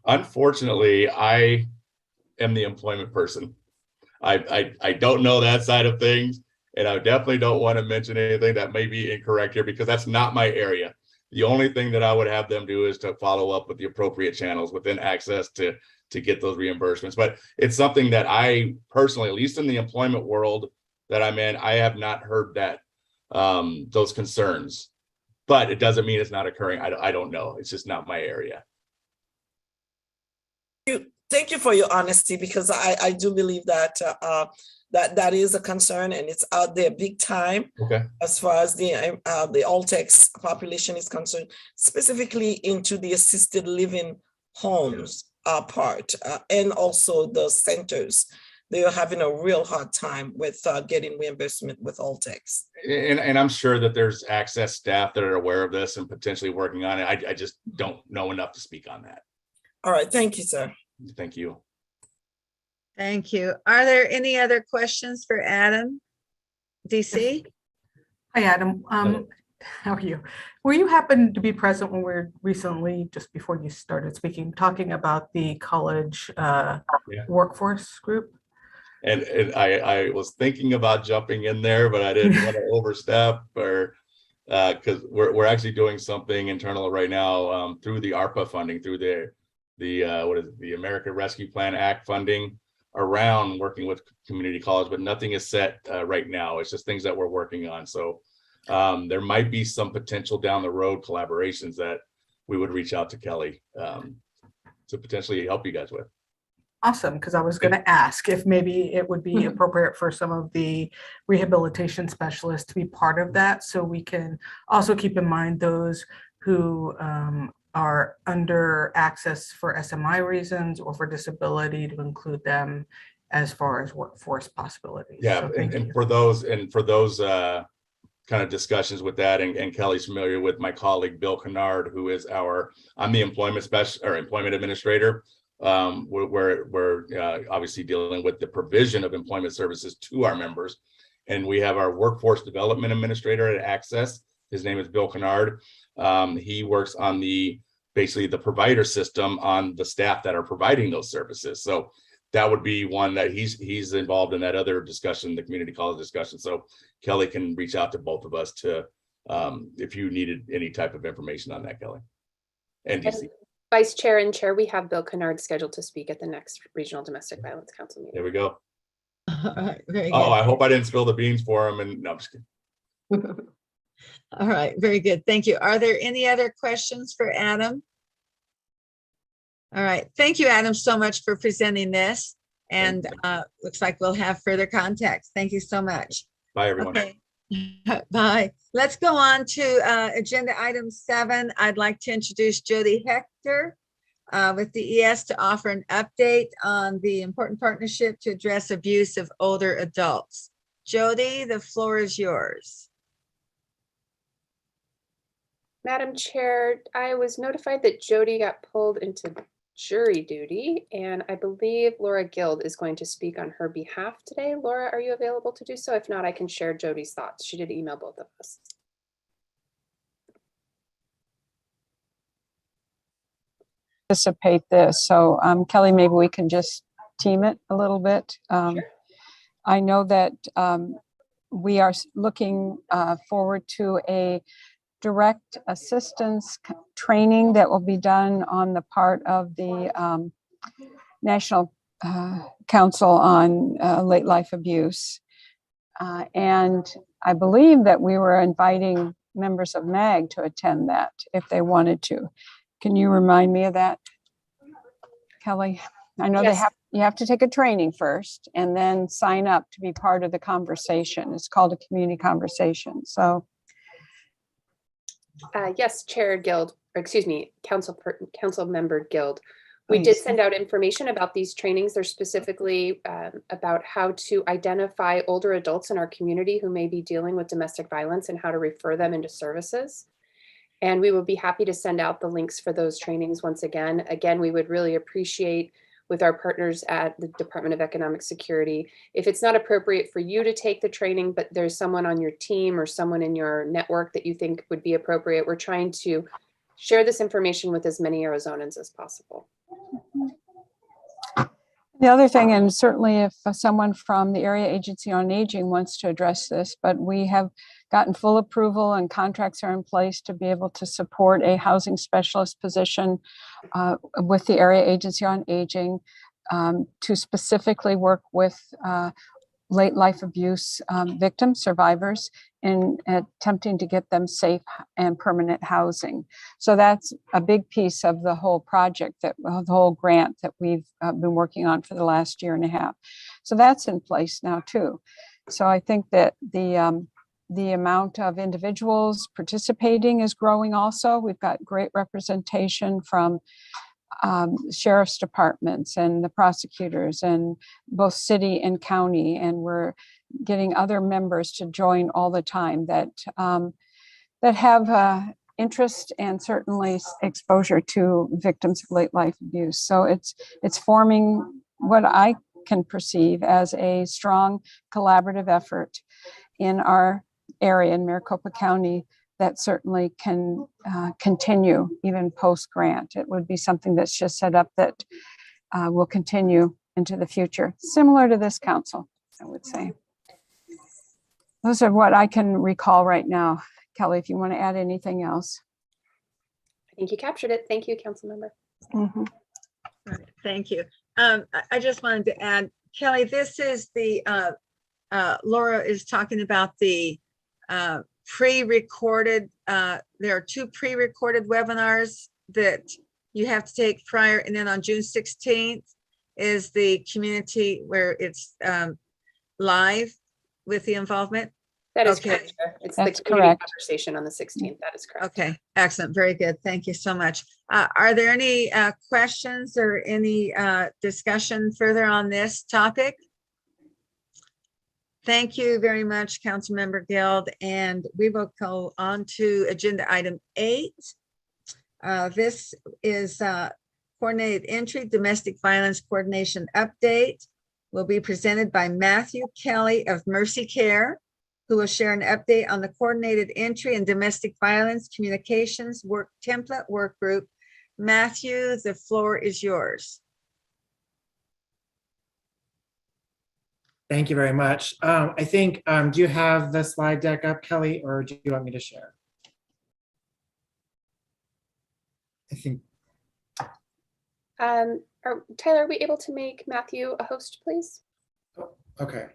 Unfortunately, I am the employment person. I don't know that side of things, and I definitely don't want to mention anything that may be incorrect here because that's not my area. The only thing that I would have them do is to follow up with the appropriate channels within access to get those reimbursements. But it's something that I personally, at least in the employment world that I'm in, I have not heard that those concerns. But it doesn't mean it's not occurring. I don't know. It's just not my area. Thank you for your honesty, because I do believe that that is a concern, and it's out there big time. Okay. As far as the Altex population is concerned, specifically into the assisted living homes part, and also the centers. They are having a real hard time with getting reimbursement with Altex. And I'm sure that there's access staff that are aware of this and potentially working on it. I just don't know enough to speak on that. All right, thank you, sir. Thank you. Thank you. Are there any other questions for Adam? DC? Hi, Adam. How are you? Were you happen to be present when we were recently, just before you started speaking, talking about the college workforce group? And I was thinking about jumping in there, but I didn't want to overstep, or because we're actually doing something internal right now through the ARPA funding, through the American Rescue Plan Act funding around working with community college, but nothing is set right now. It's just things that we're working on. So there might be some potential down the road collaborations that we would reach out to Kelly to potentially help you guys with. Awesome, because I was going to ask if maybe it would be appropriate for some of the rehabilitation specialists to be part of that, so we can also keep in mind those who are under access for SMI reasons or for disability, to include them as far as workforce possibilities. Yeah, so and for those kind of discussions with that, and Kelly's familiar with my colleague Bill Kennard, who is I'm the employment specialist or employment administrator We're obviously dealing with the provision of employment services to our members. And we have our workforce development administrator at Access. His name is Bill Kennard. He works on basically the provider system on the staff that are providing those services. So that would be one that he's involved in that other discussion, the community college discussion. So Kelly can reach out to both of us to if you needed any type of information on that, Kelly. NDC. Vice Chair and Chair, we have Bill Kennard scheduled to speak at the next Regional Domestic Violence Council meeting. There we go. All right, very Oh, good. I hope I didn't spill the beans for him. And no, I'm just kidding. All right, very good. Thank you. Are there any other questions for Adam? All right, thank you, Adam, so much for presenting this. And looks like we'll have further contacts. Thank you so much. Bye, everyone. Okay. Bye. Let's go on to agenda item 7. I'd like to introduce Jody Hector with the ES to offer an update on the important partnership to address abuse of older adults. Jody, the floor is yours. Madam Chair, I was notified that Jody got pulled into jury duty, and I believe Laura Guild is going to speak on her behalf today. Laura, are you available to do so? If not, I can share Jody's thoughts. She did email both of us. Anticipate this. So Kelly, maybe we can just team it a little bit. Sure. I know that we are looking forward to a direct assistance training that will be done on the part of the National Council on Late Life Abuse. And I believe that we were inviting members of MAG to attend that if they wanted to. Can you remind me of that, Kelly? I know Yes. you have to take a training first and then sign up to be part of the conversation. It's called a community conversation. So Yes, Chair Guild, or excuse me, Council Member Guild. We did Please. send out information about these trainings. They're specifically about how to identify older adults in our community who may be dealing with domestic violence and how to refer them into services. And we will be happy to send out the links for those trainings once again. Again, we would really appreciate with our partners at the Department of Economic Security, if it's not appropriate for you to take the training, but there's someone on your team or someone in your network that you think would be appropriate, we're trying to share this information with as many Arizonans as possible. the other thing, and certainly if someone from the Area Agency on Aging wants to address this, but we have gotten full approval and contracts are in place to be able to support a housing specialist position with the Area Agency on Aging to specifically work with late life abuse victims, survivors, in attempting to get them safe and permanent housing. So that's a big piece of the whole project, the whole grant that we've been working on for the last year and a half. So that's in place now too. So I think that the amount of individuals participating is growing also. We've got great representation from sheriff's departments and the prosecutors and both city and county, and we're getting other members to join all the time that that have interest and certainly exposure to victims of late life abuse. So it's forming what I can perceive as a strong collaborative effort in our area in Maricopa County that certainly can continue even post-grant. It would be something that's just set up that will continue into the future, similar to this council, I would say. Those are what I can recall right now. Kelly, if you want to add anything else. I think you captured it. Thank you, Council Member. Mm-hmm. All right, thank you. I just wanted to add, Kelly, this is the, Laura is talking about the pre-recorded, there are 2 pre-recorded webinars that you have to take prior, and then on June 16th is the community where it's live with the involvement. That is Okay. correct, Chair. It's That's the community correct. conversation on the 16th. That is correct. Okay, excellent, very good. Thank you so much. Are there any questions or any discussion further on this topic? Thank you very much, Councilmember Guild, and we will go on to agenda item 8. This is Coordinated Entry Domestic Violence Coordination Update will be presented by Matthew Kelly of Mercy Care, who will share an update on the Coordinated Entry and Domestic Violence Communications Work Template Work Group. Matthew, the floor is yours. Thank you very much. I think, do you have the slide deck up, Kelly, or do you want me to share? I think. Tyler, are we able to make Matthew a host, please? Okay.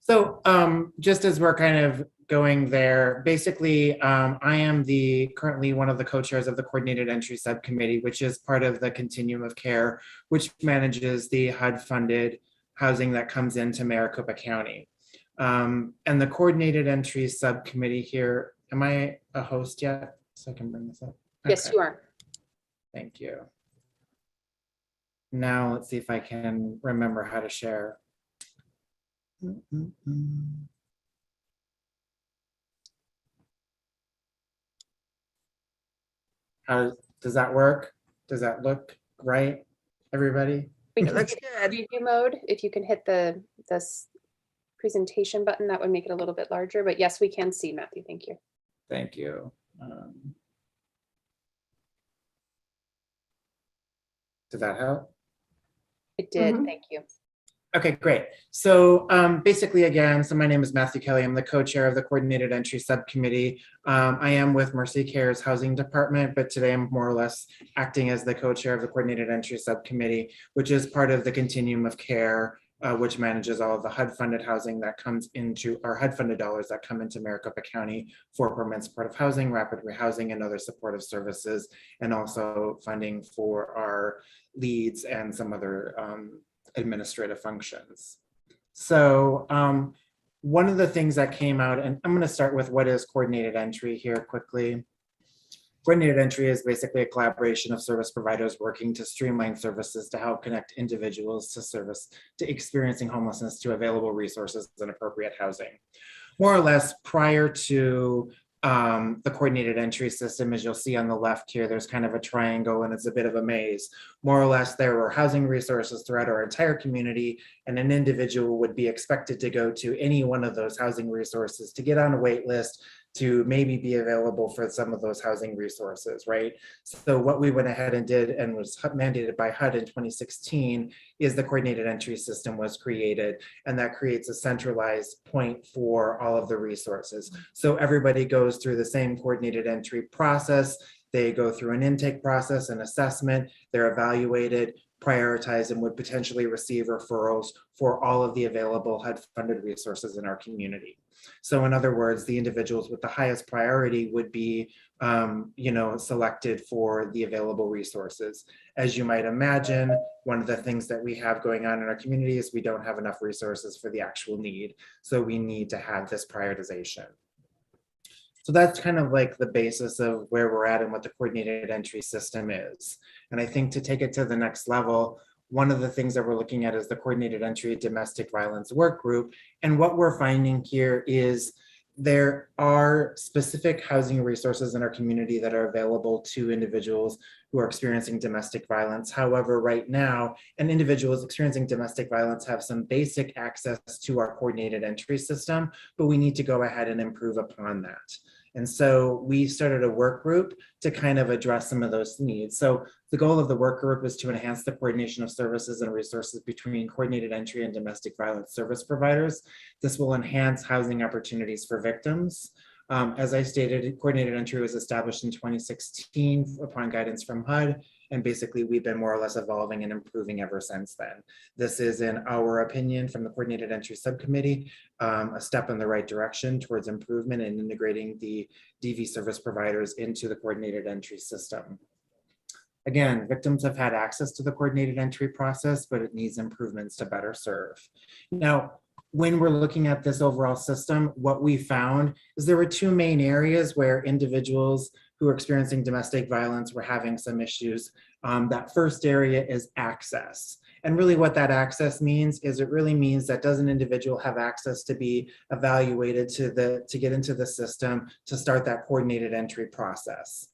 So just as we're kind of going there, basically, I am currently one of the co-chairs of the Coordinated Entry Subcommittee, which is part of the Continuum of Care, which manages the HUD-funded housing that comes into Maricopa County. And the Coordinated Entry Subcommittee here, am I a host yet? So I can bring this up. Yes, Okay. you are. Thank you. Now let's see if I can remember how to share. How does that work? Does that look right, everybody? We It can looks hit good. preview mode. If you can hit this presentation button, that would make it a little bit larger. But yes, we can see Matthew. Thank you. Thank you. Did that help? It did. Thank you. Okay, great. So basically, again, so my name is Matthew Kelly. I'm the co-chair of the Coordinated Entry Subcommittee. I am with Mercy Care's Housing Department, but today I'm more or less acting as the co-chair of the Coordinated Entry Subcommittee, which is part of the Continuum of Care, which manages all of the HUD-funded housing that comes into, our HUD-funded dollars that come into Maricopa County for permanent supportive housing, rapid rehousing, and other supportive services, and also funding for our leads and some other administrative functions. So one of the things that came out, and I'm going to start with what is coordinated entry here quickly. Coordinated entry is basically a collaboration of service providers working to streamline services to help connect individuals to experiencing homelessness to available resources and appropriate housing. More or less, prior to the coordinated entry system, as you'll see on the left here, there's kind of a triangle and it's a bit of a maze. More or less, there were housing resources throughout our entire community, and an individual would be expected to go to any one of those housing resources to get on a wait list to maybe be available for some of those housing resources, right? So what we went ahead and did, and was mandated by HUD in 2016, is the coordinated entry system was created, and that creates a centralized point for all of the resources. So everybody goes through the same coordinated entry process. They go through an intake process, an assessment, they're evaluated, prioritized, and would potentially receive referrals for all of the available HUD-funded resources in our community. So in other words, the individuals with the highest priority would be selected for the available resources. As you might imagine, one of the things that we have going on in our community is we don't have enough resources for the actual need. So we need to have this prioritization. So that's kind of like the basis of where we're at and what the coordinated entry system is. And I think to take it to the next level, one of the things that we're looking at is the coordinated entry domestic violence work group. And what we're finding here is there are specific housing resources in our community that are available to individuals who are experiencing domestic violence. However, right now, individuals experiencing domestic violence have some basic access to our coordinated entry system, but we need to go ahead and improve upon that. And so we started a work group to kind of address some of those needs. So the goal of the work group is to enhance the coordination of services and resources between coordinated entry and domestic violence service providers. This will enhance housing opportunities for victims. As I stated, coordinated entry was established in 2016 upon guidance from HUD, and basically we've been more or less evolving and improving ever since then. This is, in our opinion, from the coordinated entry subcommittee, a step in the right direction towards improvement and integrating the DV service providers into the coordinated entry system. Again, victims have had access to the coordinated entry process, but it needs improvements to better serve. Now, when we're looking at this overall system, what we found is there were two main areas where individuals who are experiencing domestic violence were having some issues. That first area is access. And really what that access means is it really means that does an individual have access to be evaluated to get into the system to start that coordinated entry process.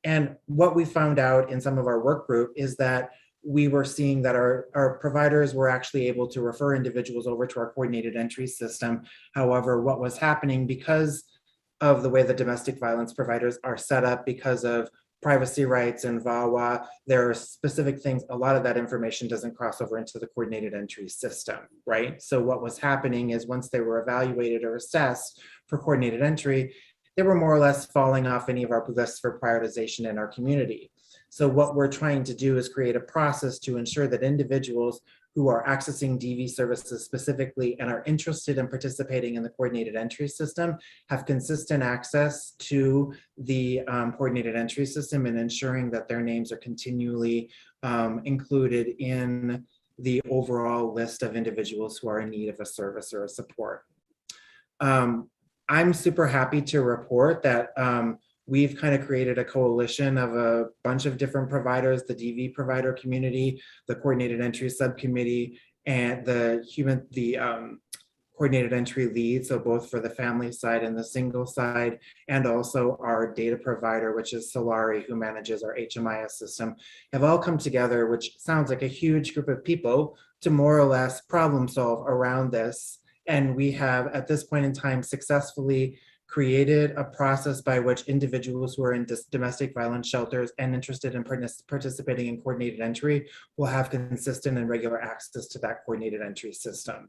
And what we found out in some of our work group is that we were seeing that our providers were actually able to refer individuals over to our coordinated entry system. However, what was happening because of the way the domestic violence providers are set up, because of privacy rights and VAWA, there are specific things, a lot of that information doesn't cross over into the coordinated entry system, right? So what was happening is once they were evaluated or assessed for coordinated entry, they were more or less falling off any of our lists for prioritization in our community. So what we're trying to do is create a process to ensure that individuals who are accessing DV services specifically and are interested in participating in the coordinated entry system have consistent access to the coordinated entry system and ensuring that their names are continually included in the overall list of individuals who are in need of a service or a support. I'm super happy to report that we've kind of created a coalition of a bunch of different providers, the DV provider community, the coordinated entry subcommittee, and the coordinated entry lead. So both for the family side and the single side, and also our data provider, which is Solari, who manages our HMIS system, have all come together, which sounds like a huge group of people to more or less problem solve around this. And we have, at this point in time, successfully created a process by which individuals who are in domestic violence shelters and interested in participating in coordinated entry will have consistent and regular access to that coordinated entry system.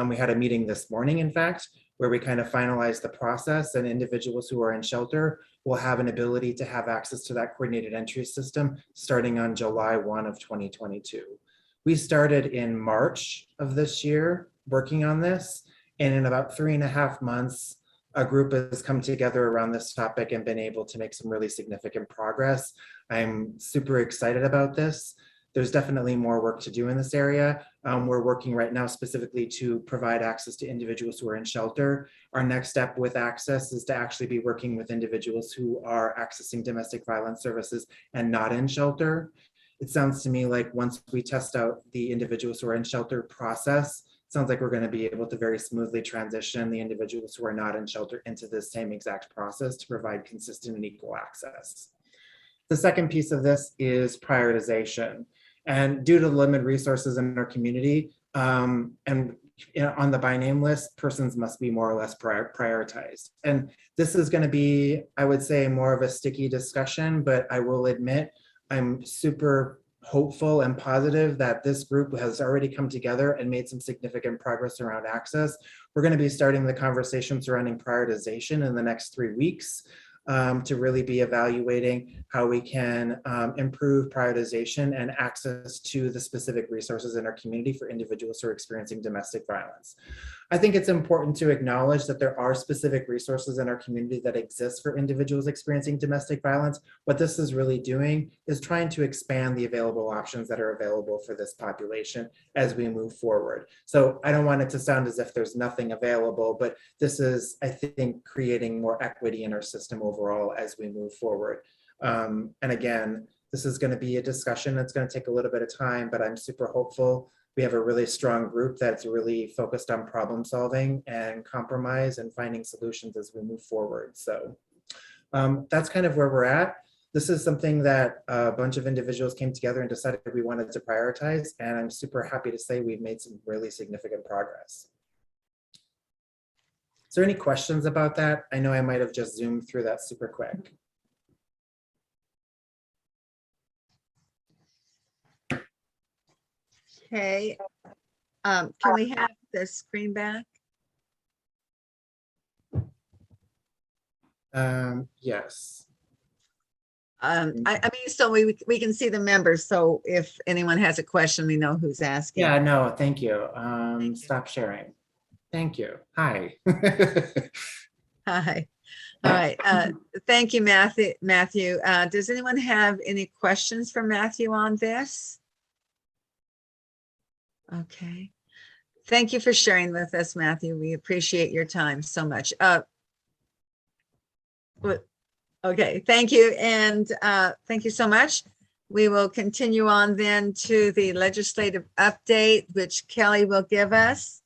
We had a meeting this morning, in fact, where we kind of finalized the process, and individuals who are in shelter will have an ability to have access to that coordinated entry system starting on July 1 of 2022. We started in March of this year working on this, and in about 3.5 months, a group has come together around this topic and been able to make some really significant progress. I'm super excited about this. There's definitely more work to do in this area. We're working right now specifically to provide access to individuals who are in shelter. Our next step with access is to actually be working with individuals who are accessing domestic violence services and not in shelter. It sounds to me like once we test out the individuals who are in shelter process, sounds like we're going to be able to very smoothly transition the individuals who are not in shelter into the same exact process to provide consistent and equal access. The second piece of this is prioritization. And due to limited resources in our community, and on the by name list, persons must be more or less prioritized. And this is going to be, I would say, more of a sticky discussion, but I will admit I'm super hopeful and positive that this group has already come together and made some significant progress around access. We're going to be starting the conversation surrounding prioritization in the next 3 weeks to really be evaluating how we can improve prioritization and access to the specific resources in our community for individuals who are experiencing domestic violence. I think it's important to acknowledge that there are specific resources in our community that exist for individuals experiencing domestic violence. What this is really doing is trying to expand the available options that are available for this population as we move forward. So I don't want it to sound as if there's nothing available, but this is, I think, creating more equity in our system overall as we move forward. And again, this is going to be a discussion that's going to take a little bit of time, but I'm super hopeful. We have a really strong group that's really focused on problem solving and compromise and finding solutions as we move forward. So that's kind of where we're at. This is something that a bunch of individuals came together and decided we wanted to prioritize. And I'm super happy to say we've made some really significant progress. Is there any questions about that? I know I might have just zoomed through that super quick. Okay, can we have the screen back? Yes. I mean, so we can see the members. So if anyone has a question, we know who's asking. Yeah, no, thank you. Stop sharing. Thank you. Hi. Hi. All right. Thank you, Matthew. Does anyone have any questions for Matthew on this? Okay. Thank you for sharing with us, Matthew. We appreciate your time so much. Okay, thank you. And thank you so much. We will continue on then to the legislative update, which Kelly will give us.